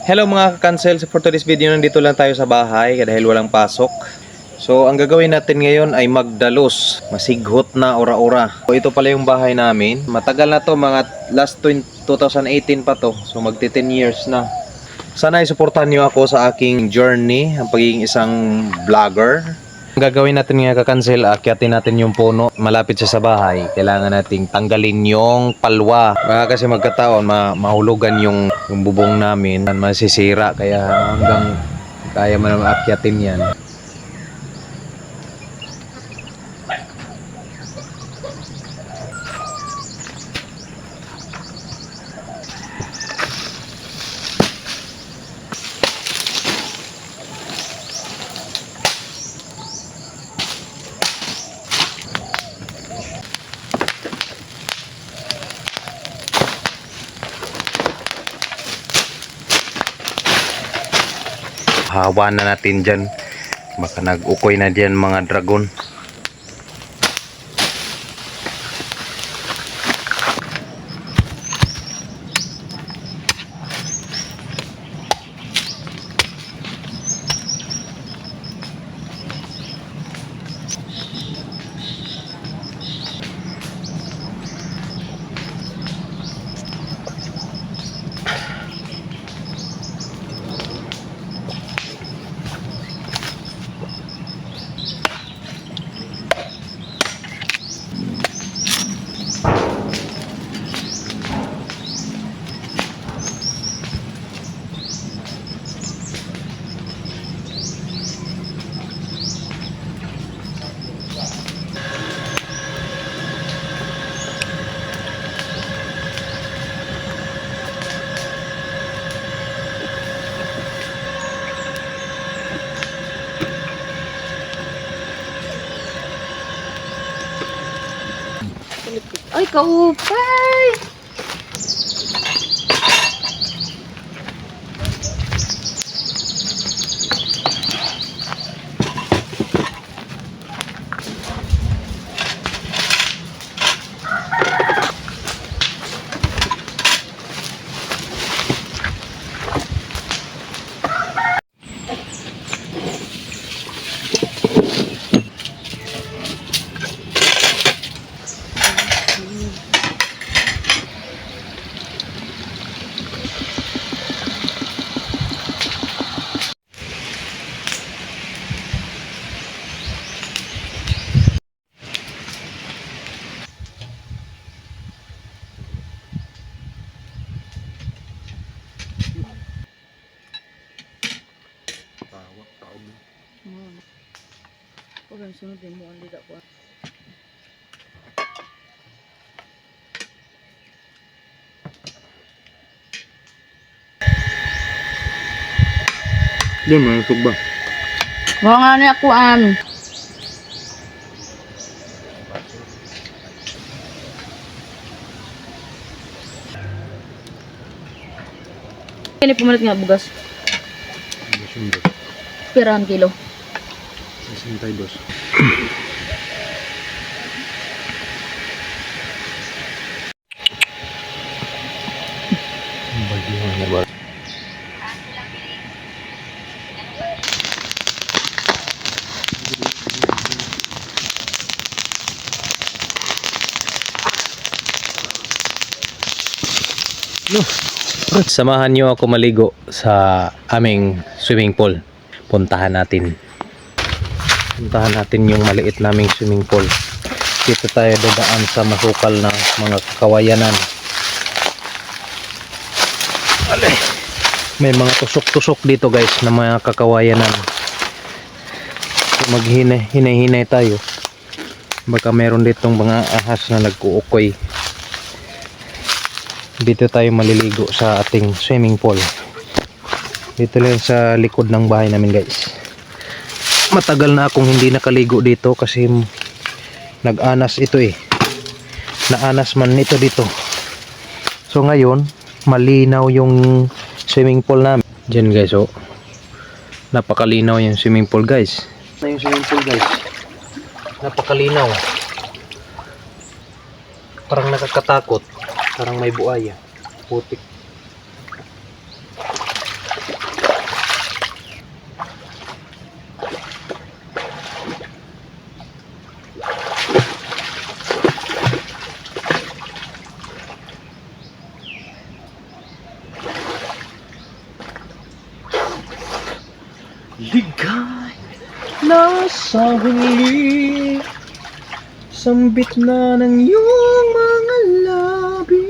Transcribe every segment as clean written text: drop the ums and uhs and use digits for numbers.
Hello mga ka-cancel, for today's video nandito lang tayo sa bahay dahil walang pasok. So ang gagawin natin ngayon ay magdalos, masighot na ora-ora. So ito pala yung bahay namin. Matagal na to, mga last 2018 pa to. So magti 10 years na. Sana isuportahan niyo ako sa aking journey, ang pagiging isang vlogger. Ang gagawin natin nga ka-cancel, akyatin natin yung puno malapit siya sa bahay. Kailangan nating tanggalin yung palwa. Baka kasi magkataon mahulugan yung bubong namin, masisira, kaya hanggang kaya man akyatin yan. Hawa na natin dyan, baka nag-ukoy na dyan mga dragon. Ay, kaupay! Huwag ang sunod din mo ang liga ko. Diyan mga tugba. Mga nga niya ako Kini pumalit nga bugas. Pirahan kilo. 62. Samahan niyo ako maligo sa aming swimming pool. Puntahan natin yung maliit naming swimming pool. Dito tayo dadaan sa masukal na mga kakawayanan. Alay, may mga tusok-tusok dito guys na mga kakawayanan. So, maghinay-hinay tayo, baka meron ditong mga ahas na nagkuukoy. Dito tayo maliligo sa ating swimming pool. Dito lang sa likod ng bahay namin guys. Matagal na akong hindi nakaligo dito kasi nag-anas ito naanas man ito dito. So ngayon malinaw yung swimming pool namin. Diyan guys, oh, napakalinaw yung swimming pool guys. Yung swimming pool guys, napakalinaw, parang nakakatakot, parang may buhaya, putik. Ligay nasa huli, sambit na ng iyong mga labi.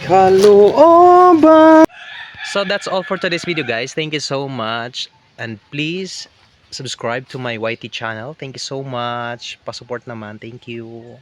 Kalooban. So that's all for today's video, guys. Thank you so much, and please subscribe to my YT channel. Thank you so much. Pasupport naman. Thank you.